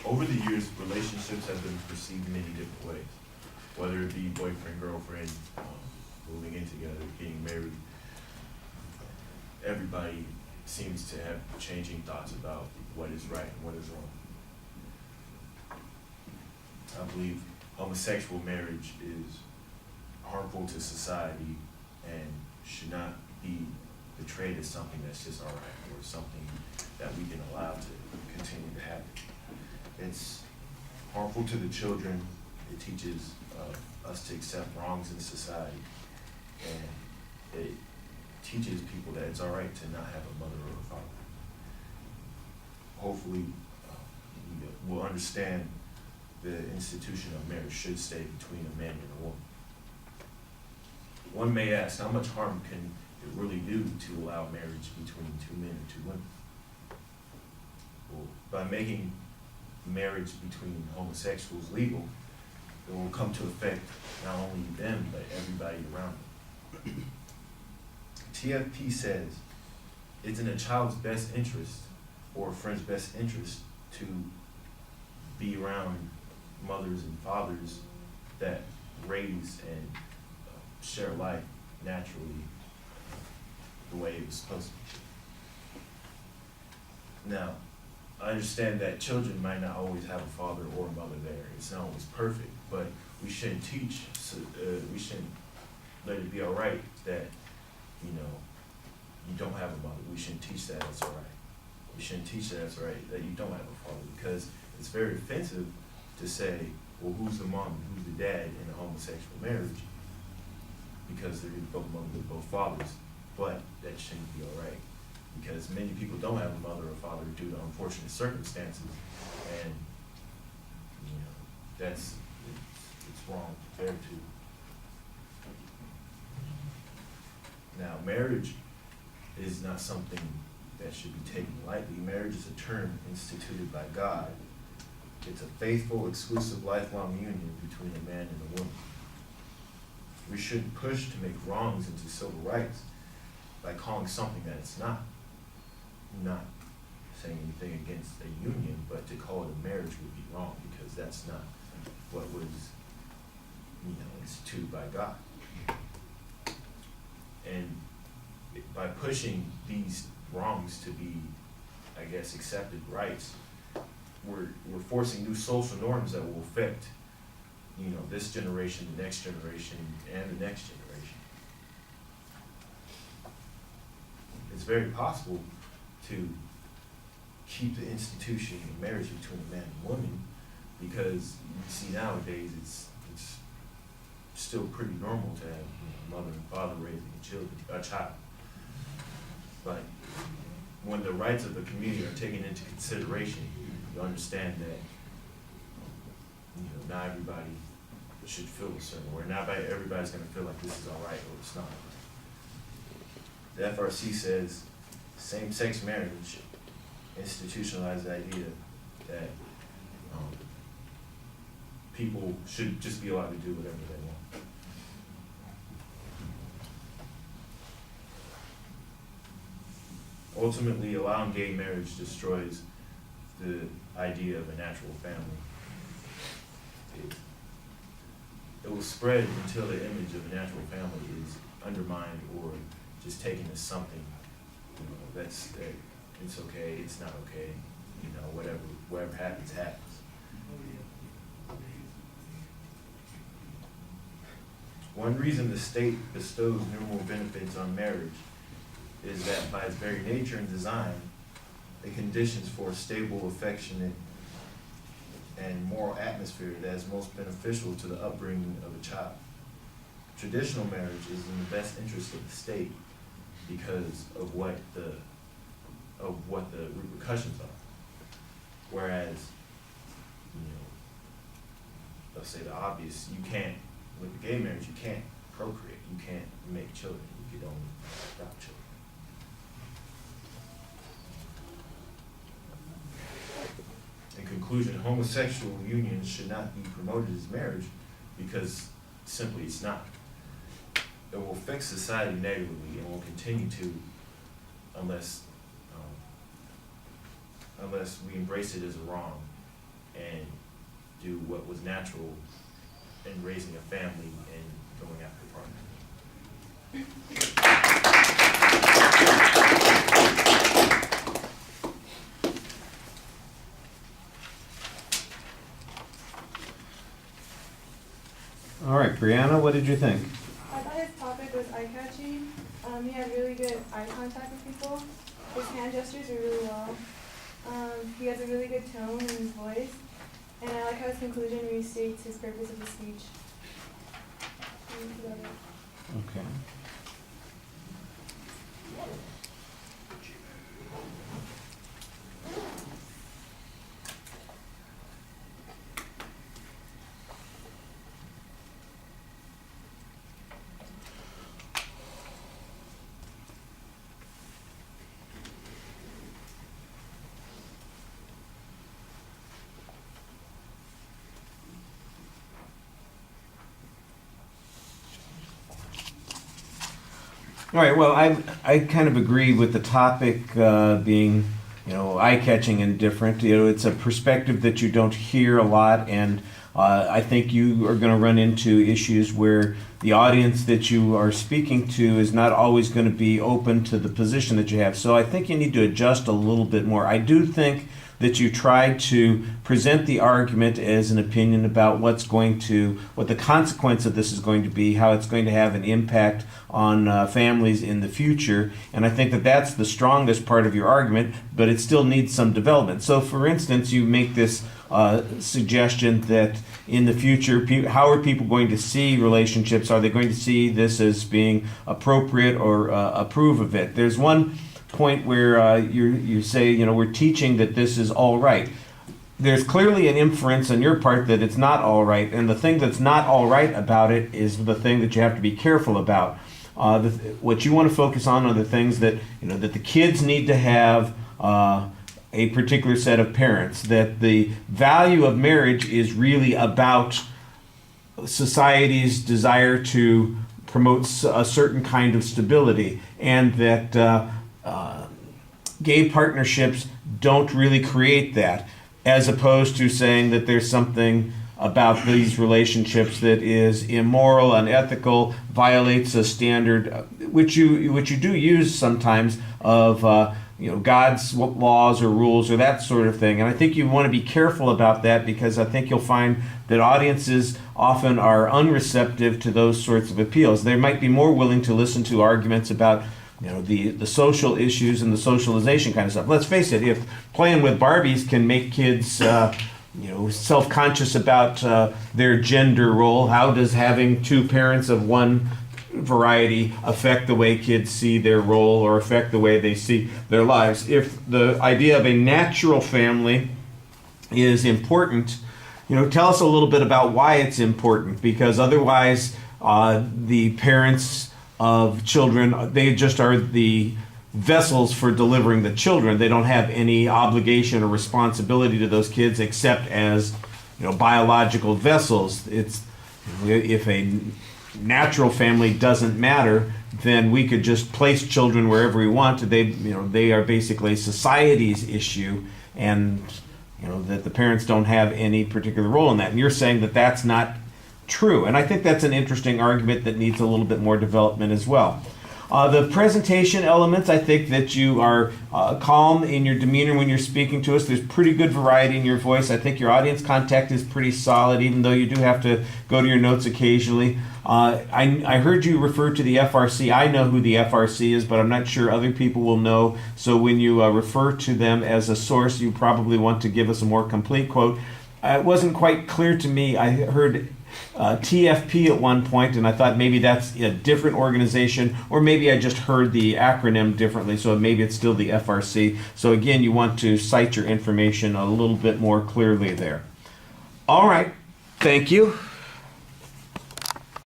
Over the years, relationships have been perceived many different ways, whether it be boyfriend, girlfriend, moving in together, getting married. Everybody seems to have changing thoughts about what is right and what is wrong. I believe homosexual marriage is harmful to society and should not be portrayed as something that's just all right or something that we can allow to continue to happen. It's harmful to the children. It teaches us to accept wrongs in society, and it teaches people that it's all right to not have a mother or a father. Hopefully, we'll understand the institution of marriage should stay between a man and a woman. One may ask, how much harm can it really do to allow marriage between two men or two women? Well, by making marriage between homosexuals legal, it will come to affect not only them, but everybody around them. TFP says, it's in a child's best interest or a friend's best interest to be around mothers and fathers that raise and share life naturally the way it was supposed to be. Now, I understand that children might not always have a father or a mother there. It's not always perfect, but we shouldn't teach, we shouldn't let it be all right that, you don't have a mother. We shouldn't teach that it's all right. We shouldn't teach that it's all right that you don't have a father, because it's very offensive to say, well, who's the mom and who's the dad in a homosexual marriage, because they're both fathers. But that shouldn't be all right, because many people don't have a mother or father due to unfortunate circumstances, and it's wrong there too. Now, marriage is not something that should be taken lightly. Marriage is a term instituted by God. It's a faithful, exclusive, lifelong union between a man and a woman. We shouldn't push to make wrongs into civil rights by calling something that it's not. Not saying anything against a union, but to call it a marriage would be wrong, because that's not what was, instituted by God. And by pushing these wrongs to be, I guess, accepted rights, we're forcing new social norms that will affect, this generation, the next generation, and the next generation. It's very possible to keep the institution of marriage between a man and woman, because you see nowadays it's still pretty normal to have mother and father raising a child. But when the rights of the community are taken into consideration, you understand that not everybody should feel a certain way. Not everybody's going to feel like this is all right or it's not. The FRC says same-sex marriage institutionalized the idea that people should just be allowed to do whatever they want. Ultimately, allowing gay marriage destroys the idea of a natural family. It will spread until the image of a natural family is undermined or just taken as something, that it's okay, it's not okay, whatever happens, happens. One reason the state bestows numerous benefits on marriage is that by its very nature and design, it conditions for a stable, affectionate, and moral atmosphere that is most beneficial to the upbringing of a child. Traditional marriage is in the best interest of the state because of what the repercussions are. Whereas, let's say the obvious, you can't, with the gay marriage, you can't procreate, you can't make children, you can only adopt children. In conclusion, homosexual unions should not be promoted as marriage because simply it's not. It will affect society negatively and will continue to unless we embrace it as a wrong and do what was natural in raising a family and going after All right, Brianna, what did you think? I thought his topic was eye-catching. He had really good eye contact with people. His hand gestures are really well. He has a really good tone in his voice. And I like how his conclusion restates his purpose of the speech. Okay. All right, well, I kind of agree with the topic being, eye-catching and different. It's a perspective that you don't hear a lot, and I think you are going to run into issues where the audience that you are speaking to is not always going to be open to the position that you have. So I think you need to adjust a little bit more. I do think that you try to present the argument as an opinion about what the consequence of this is going to be, how it's going to have an impact on families in the future. And I think that that's the strongest part of your argument, but it still needs some development. So for instance, you make this suggestion that in the future, how are people going to see relationships? Are they going to see this as being appropriate or approve of it? There's one point where you say, we're teaching that this is all right. There's clearly an inference on your part that it's not all right, and the thing that's not all right about it is the thing that you have to be careful about. What you want to focus on are the things that that the kids need to have a particular set of parents, that the value of marriage is really about society's desire to promote a certain kind of stability, and that gay partnerships don't really create that, as opposed to saying that there's something about these relationships that is immoral, unethical, violates a standard, which you do use sometimes of God's laws or rules or that sort of thing. And I think you want to be careful about that, because I think you'll find that audiences often are unreceptive to those sorts of appeals. They might be more willing to listen to arguments about the social issues and the socialization kind of stuff. Let's face it, if playing with Barbies can make kids self-conscious about their gender role, how does having two parents of one variety affect the way kids see their role or affect the way they see their lives? If the idea of a natural family is important, tell us a little bit about why it's important, because otherwise the parents of children, they just are the vessels for delivering the children. They don't have any obligation or responsibility to those kids except as biological vessels. It's if a natural family doesn't matter, then we could just place children wherever we want. They are basically society's issue, and that the parents don't have any particular role in that. And you're saying that that's not true, and I think that's an interesting argument that needs a little bit more development as well. The presentation elements, I think that you are calm in your demeanor when you're speaking to us. There's pretty good variety in your voice. I think your audience contact is pretty solid, even though you do have to go to your notes occasionally. I heard you refer to the FRC. I know who the FRC is, but I'm not sure other people will know. So when you refer to them as a source, you probably want to give us a more complete quote. It wasn't quite clear to me. I heard TFP at one point, and I thought maybe that's a different organization, or maybe I just heard the acronym differently, so maybe it's still the FRC. So again, you want to cite your information a little bit more clearly there. All right, thank you.